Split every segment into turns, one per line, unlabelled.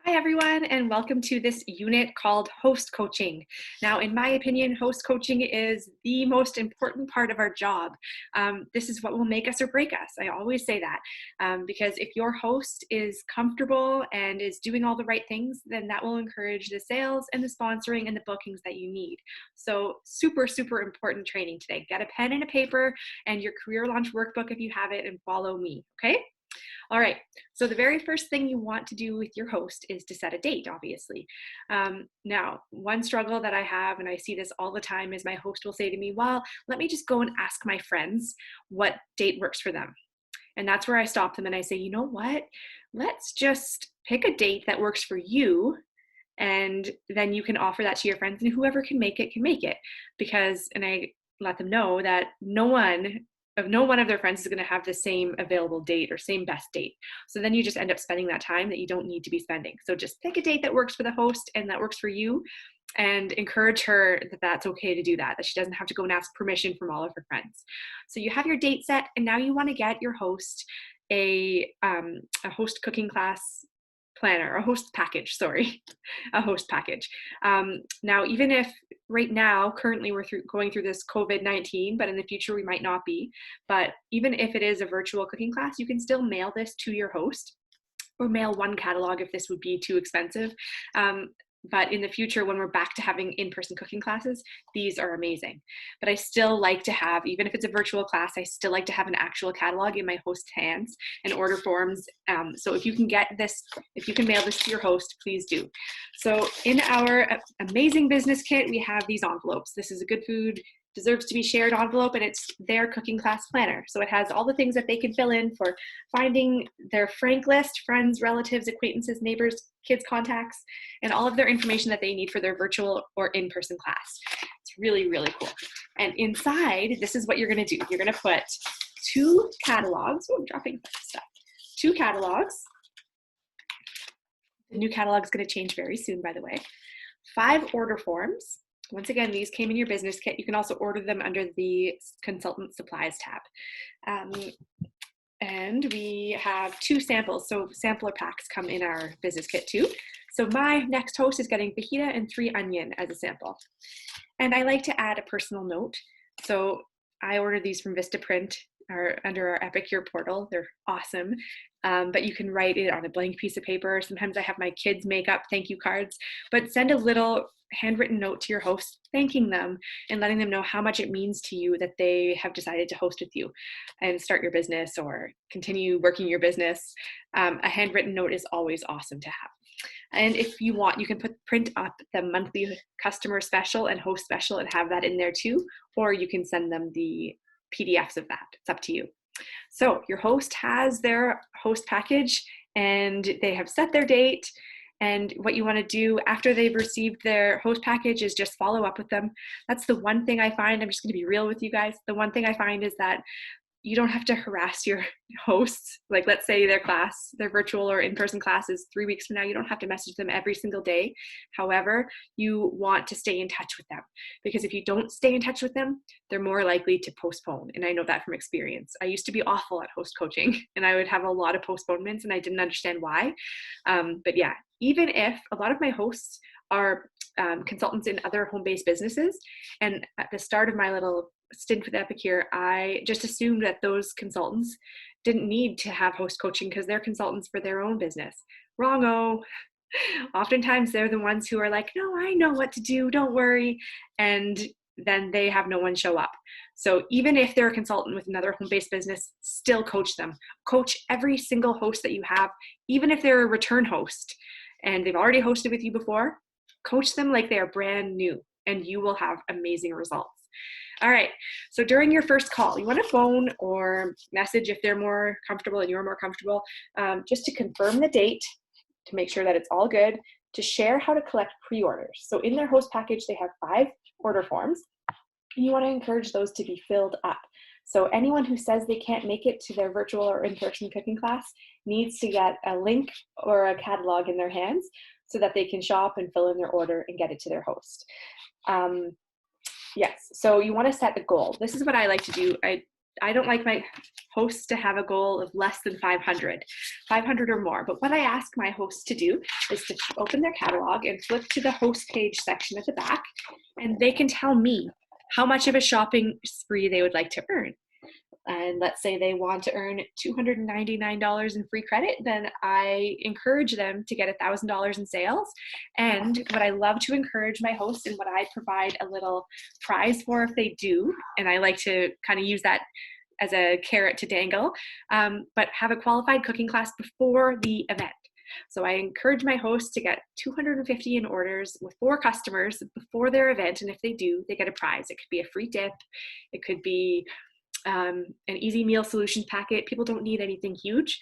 Hi, everyone, and welcome to this unit called Host Coaching. Now, in my opinion, host coaching is the most important part of our job. This is what will make us or break us. I always say that because if your host is comfortable and is doing all the right things, then that will encourage the sales and the sponsoring and the bookings that you need. So super, super important training today. Get a pen and a paper and your career launch workbook if you have it, and follow me, okay? All right, so the very first thing you want to do with your host is to set a date, obviously. Now, one struggle that I have, and I see this all the time, is my host will say to me, well, let me just go and ask my friends what date works for them. And that's where I stop them and I say, you know what? Let's just pick a date that works for you, and then you can offer that to your friends, and whoever can make it can make it. And I let them know that no one of their friends is going to have the same available date or same best date. So then you just end up spending that time that you don't need to be spending. So just pick a date that works for the host and that works for you, and encourage her that that's okay to do that she doesn't have to go and ask permission from all of her friends. So you have your date set, and now you want to get your host a host cooking class planner, a host package, sorry, a host package. Now, even if right now, currently we're going through this COVID-19, but in the future we might not be, but even if it is a virtual cooking class, you can still mail this to your host, or mail one catalog if this would be too expensive. But in the future, when we're back to having in-person cooking classes, these are amazing. But I still like to have, even if it's a virtual class, I still like to have an actual catalog in my host's hands and order forms. So if you can mail this to your host, please do. So in our amazing business kit, we have these envelopes. This is a Good Food Deserves to Be Shared envelope, and it's their cooking class planner. So it has all the things that they can fill in for finding their Frank list, friends, relatives, acquaintances, neighbors, kids' contacts, and all of their information that they need for their virtual or in-person class. It's really, really cool. And inside, this is what you're going to do. You're going to put 2 catalogs. Oh, I'm dropping stuff. 2 catalogs. The new catalog is going to change very soon, by the way. 5 order forms. Once again, these came in your business kit. You can also order them under the consultant supplies tab. And we have 2 samples. So sampler packs come in our business kit too. So my next host is getting fajita and 3 onion as a sample. And I like to add a personal note. So I ordered these from Vistaprint under our Epicure portal. They're awesome. But you can write it on a blank piece of paper. Sometimes I have my kids make up thank you cards, but send a little handwritten note to your host thanking them and letting them know how much it means to you that they have decided to host with you and start your business or continue working your business. A handwritten note is always awesome to have. And if you want, you can print up the monthly customer special and host special and have that in there too, or you can send them the PDFs of that. It's up to you. So your host has their host package and they have set their date. And what you want to do after they've received their host package is just follow up with them. That's the one thing I find. I'm just going to be real with you guys. The one thing I find is that you don't have to harass your hosts. Like, let's say their virtual or in-person class is 3 weeks from now. You don't have to message them every single day. However, you want to stay in touch with them, because if you don't stay in touch with them, they're more likely to postpone. And I know that from experience. I used to be awful at host coaching, and I would have a lot of postponements, and I didn't understand why. But yeah, even if a lot of my hosts are consultants in other home-based businesses, and at the start of my little stint with Epicure, I just assumed that those consultants didn't need to have host coaching because they're consultants for their own business. Wrong-o. Oftentimes they're the ones who are like, no, I know what to do, don't worry. And then they have no one show up. So even if they're a consultant with another home-based business, still coach them. Coach every single host that you have, even if they're a return host and they've already hosted with you before, coach them like they are brand new, and you will have amazing results. All right, so during your first call, you want to phone or message if they're more comfortable and you're more comfortable, just to confirm the date, to make sure that it's all good, to share how to collect pre-orders. So in their host package, they have 5 order forms, and you want to encourage those to be filled up. So anyone who says they can't make it to their virtual or in-person cooking class needs to get a link or a catalog in their hands so that they can shop and fill in their order and get it to their host. Yes, so you want to set a goal. This is what I like to do. I don't like my hosts to have a goal of less than 500 or more. But what I ask my hosts to do is to open their catalog and flip to the host page section at the back, and they can tell me how much of a shopping spree they would like to earn. And let's say they want to earn $299 in free credit, then I encourage them to get $1,000 in sales. And what I love to encourage my hosts, and what I provide a little prize for if they do, and I like to kind of use that as a carrot to dangle, but have a qualified cooking class before the event. So I encourage my hosts to get 250 in orders with 4 customers before their event. And if they do, they get a prize. It could be a free dip. It could be an easy meal solutions packet. People don't need anything huge.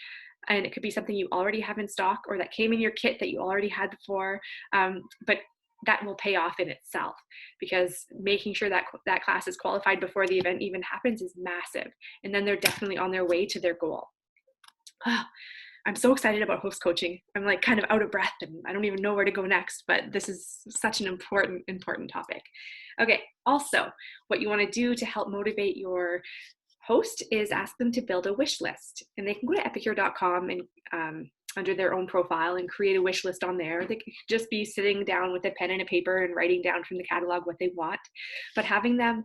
And it could be something you already have in stock or that came in your kit that you already had before. But that will pay off in itself, because making sure that that class is qualified before the event even happens is massive. And then they're definitely on their way to their goal. I'm so excited about host coaching. I'm like kind of out of breath and I don't even know where to go next, but this is such an important topic. Okay, also what you want to do to help motivate your host is ask them to build a wish list. And they can go to epicure.com and under their own profile and create a wish list on there. They could just be sitting down with a pen and a paper and writing down from the catalog what they want, but having them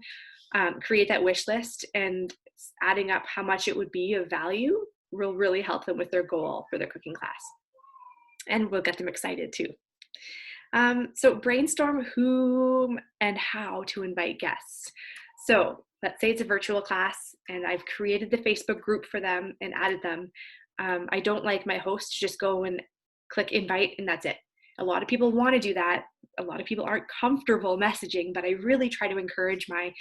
create that wish list and adding up how much it would be of value will really help them with their goal for their cooking class. And we'll get them excited too. So brainstorm whom and how to invite guests. So let's say it's a virtual class and I've created the Facebook group for them and added them. I don't like my host to just go and click invite and that's it. A lot of people want to do that. A lot of people aren't comfortable messaging, but I really try to encourage my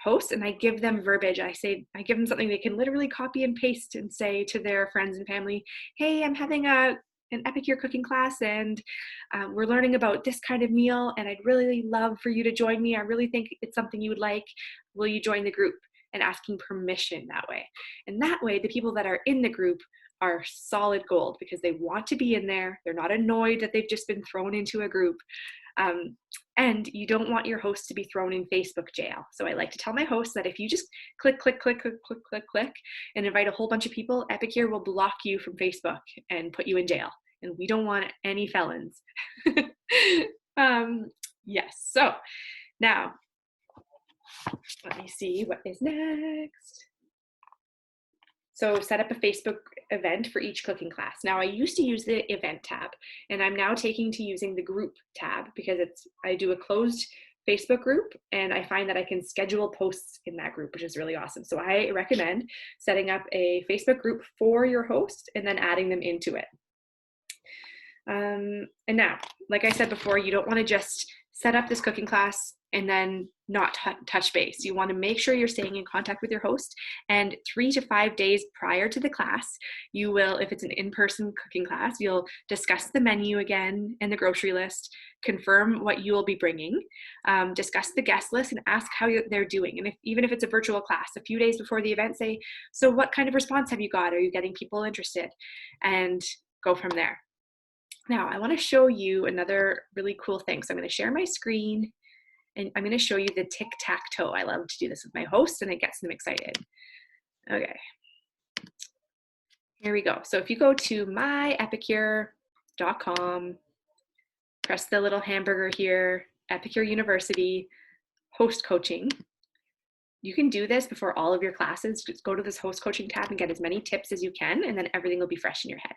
hosts and I give them verbiage. I give them something they can literally copy and paste and say to their friends and family, hey, I'm having an Epicure cooking class and we're learning about this kind of meal and I'd really love for you to join me. I really think it's something you would like. Will you join the group? And asking permission that way. And that way, the people that are in the group are solid gold because they want to be in there. They're not annoyed that they've just been thrown into a group. And you don't want your host to be thrown in Facebook jail. So I like to tell my hosts that if you just click and invite a whole bunch of people, Epicure will block you from Facebook and put you in jail. And we don't want any felons. Yes, so now, let me see what is next. So set up a Facebook event for each cooking class. Now I used to use the event tab and I'm now taking to using the group tab because I do a closed Facebook group and I find that I can schedule posts in that group, which is really awesome. So I recommend setting up a Facebook group for your host and then adding them into it. And now, like I said before, you don't want to just set up this cooking class and then not touch base. You want to make sure you're staying in contact with your host, and 3 to 5 days prior to the class, you will, if it's an in-person cooking class, you'll discuss the menu again and the grocery list, confirm what you will be bringing, discuss the guest list and ask how they're doing. And even if it's a virtual class, a few days before the event, say, so what kind of response have you got? Are you getting people interested? And go from there. Now, I want to show you another really cool thing. So I'm going to share my screen and I'm going to show you the tic-tac-toe. I love to do this with my hosts and it gets them excited. Okay. Here we go. So if you go to myepicure.com, press the little hamburger here, Epicure University, host coaching. You can do this before all of your classes. Just go to this host coaching tab and get as many tips as you can, and then everything will be fresh in your head.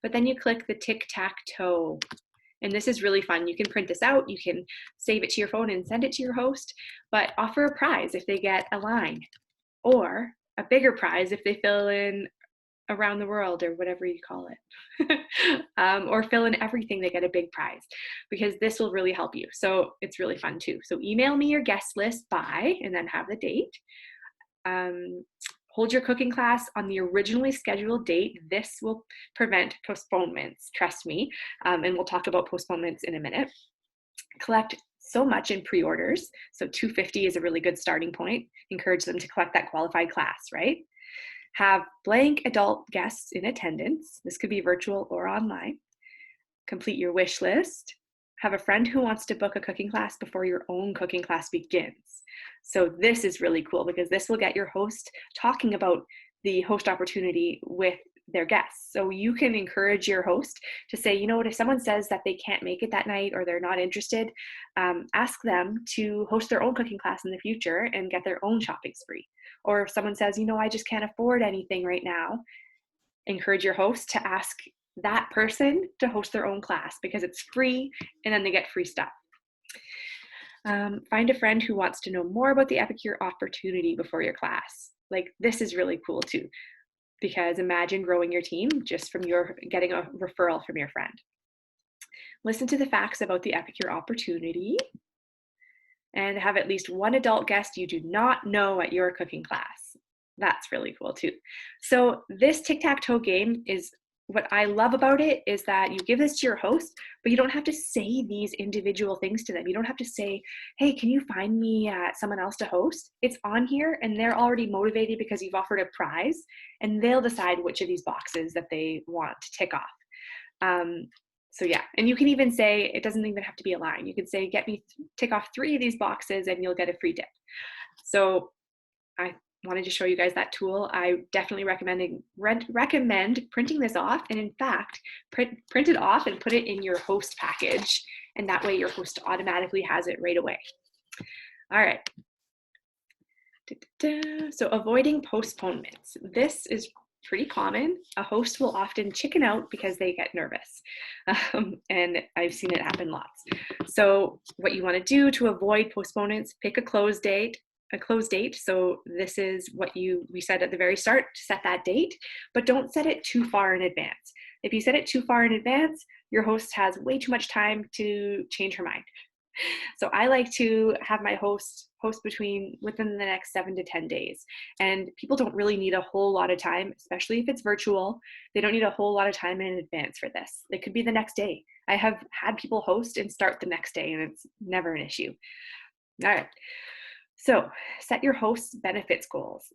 But then you click the tic-tac-toe. And this is really fun. You can print this out, you can save it to your phone and send it to your host, but offer a prize if they get a line, or a bigger prize if they fill in around the world or whatever you call it, or fill in everything, they get a big prize, because this will really help you. So it's really fun too. So email me your guest list by, and then have the date. Hold your cooking class on the originally scheduled date. This will prevent postponements, trust me. And we'll talk about postponements in a minute. Collect so much in pre-orders. So 250 is a really good starting point. Encourage them to collect that qualified class, right? Have blank adult guests in attendance. This could be virtual or online. Complete your wish list. Have a friend who wants to book a cooking class before your own cooking class begins. So this is really cool because this will get your host talking about the host opportunity with their guests. So you can encourage your host to say, you know what, if someone says that they can't make it that night or they're not interested, ask them to host their own cooking class in the future and get their own shopping spree. Or if someone says, you know, I just can't afford anything right now, encourage your host to ask that person to host their own class because it's free and then they get free stuff. Find a friend who wants to know more about the Epicure opportunity before your class. Like, this is really cool too, because imagine growing your team just from getting a referral from your friend. Listen to the facts about the Epicure opportunity and have at least one adult guest you do not know at your cooking class. That's really cool too. So this tic-tac-toe game is, what I love about it is that you give this to your host, but you don't have to say these individual things to them. You don't have to say, hey, can you find me someone else to host? It's on here and they're already motivated because you've offered a prize and they'll decide which of these boxes that they want to tick off. So yeah, and you can even say, it doesn't even have to be a line. You can say, tick off 3 of these boxes and you'll get a free dip. So I wanted to show you guys that tool. I definitely recommend printing this off, and in fact, print it off and put it in your host package, and that way your host automatically has it right away. All right. So avoiding postponements. This is pretty common. A host will often chicken out because they get nervous. And I've seen it happen lots. So what you want to do to avoid postponements, pick a close date. So this is what we said at the very start, to set that date, but don't set it too far in advance. If you set it too far in advance, your host has way too much time to change her mind. So I like to have my host within the next 7 to 10 days. And people don't really need a whole lot of time, especially if it's virtual. They don't need a whole lot of time in advance for this. It could be the next day. I have had people host and start the next day, and it's never an issue. All right. So set your host's benefits goals.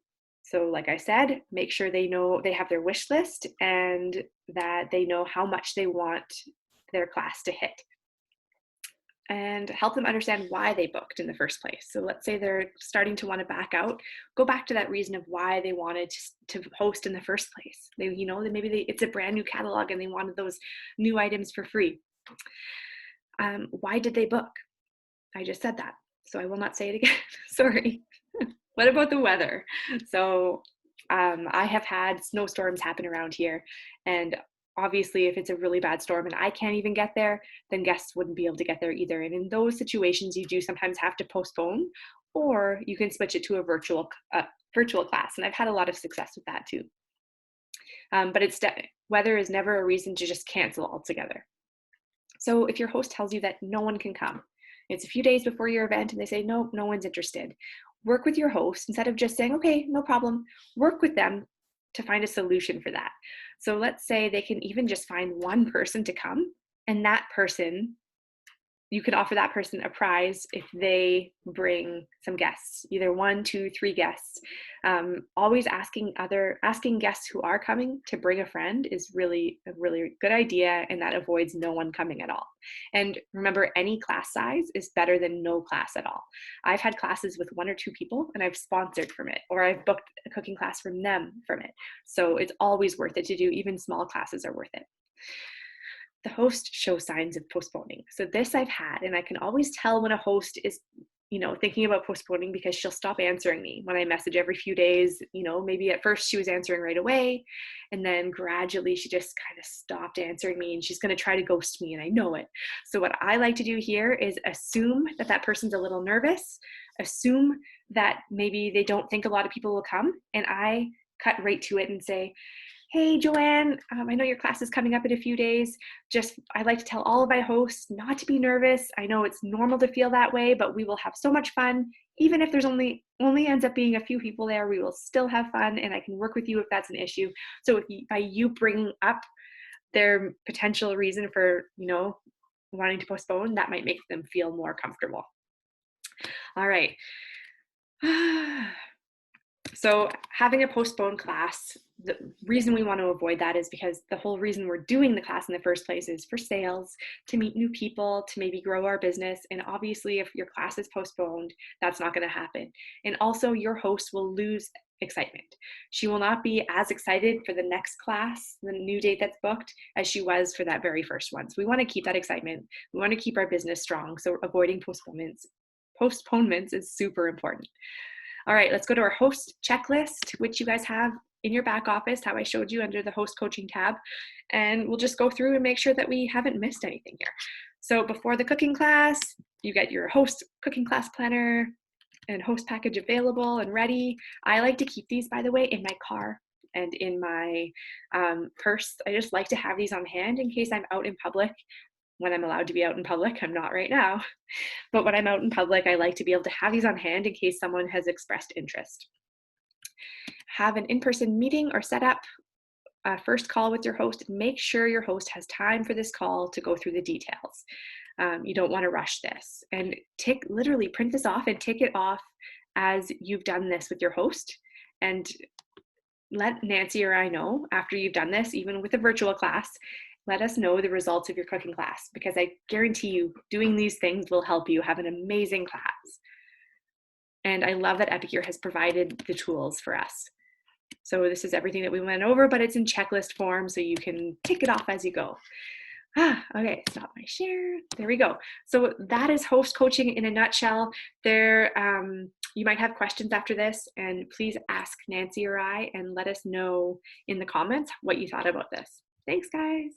So like I said, make sure they have their wish list and that they know how much they want their class to hit. And help them understand why they booked in the first place. So let's say they're starting to want to back out, go back to that reason of why they wanted to host in the first place. It's a brand new catalog and they wanted those new items for free. Why did they book? I just said that, so I will not say it again. Sorry. What about the weather? So I have had snowstorms happen around here, and obviously if it's a really bad storm and I can't even get there, then guests wouldn't be able to get there either. And in those situations, you do sometimes have to postpone, or you can switch it to a virtual class. And I've had a lot of success with that too. But weather is never a reason to just cancel altogether. So if your host tells you that no one can come, it's a few days before your event and they say, no one's interested, work with your host instead of just saying, okay, no problem. Work with them to find a solution for that. So let's say they can even just find one person to come, and that person, you could offer that person a prize if they bring some guests, either 1, 2, 3 guests. Always asking guests who are coming to bring a friend is really a really good idea, and that avoids no one coming at all. And remember, any class size is better than no class at all. I've had classes with 1 or 2 people and I've sponsored from it, or I've booked a cooking class from them from it. So it's always worth it to do. Even small classes are worth it. The host shows signs of postponing. So this I've had, and I can always tell when a host is, thinking about postponing, because she'll stop answering me when I message every few days. Maybe at first she was answering right away, and then gradually she just kind of stopped answering me, and she's going to try to ghost me, and I know it. So what I like to do here is assume that person's a little nervous, assume that maybe they don't think a lot of people will come, and I cut right to it and say, hey, Joanne, I know your class is coming up in a few days. I'd like to tell all of my hosts not to be nervous. I know it's normal to feel that way, but we will have so much fun. Even if there's only ends up being a few people there, we will still have fun, and I can work with you if that's an issue. So by you bringing up their potential reason for, wanting to postpone, that might make them feel more comfortable. All right. So having a postponed class, the reason we want to avoid that is because the whole reason we're doing the class in the first place is for sales, to meet new people, to maybe grow our business. And obviously, if your class is postponed, that's not going to happen. And also, your host will lose excitement. She will not be as excited for the next class, the new date that's booked, as she was for that very first one. So we want to keep that excitement. We want to keep our business strong. So avoiding postponements is super important. All right, let's go to our host checklist, which you guys have in your back office, how I showed you under the host coaching tab. And we'll just go through and make sure that we haven't missed anything here. So before the cooking class, you get your host cooking class planner and host package available and ready. I like to keep these, by the way, in my car and in my purse. I just like to have these on hand in case I'm out in public, when I'm allowed to be out in public. I'm not right now. But when I'm out in public, I like to be able to have these on hand in case someone has expressed interest. Have an in-person meeting or set up a first call with your host. Make sure your host has time for this call to go through the details. You don't want to rush this. And literally print this off and take it off as you've done this with your host. And let Nancy or I know after you've done this, even with a virtual class. Let us know the results of your cooking class, because I guarantee you doing these things will help you have an amazing class. And I love that Epicure has provided the tools for us. So this is everything that we went over, but it's in checklist form, so you can tick it off as you go. Okay, stop my share. There we go. So that is host coaching in a nutshell. You might have questions after this, and please ask Nancy or I and let us know in the comments what you thought about this. Thanks, guys.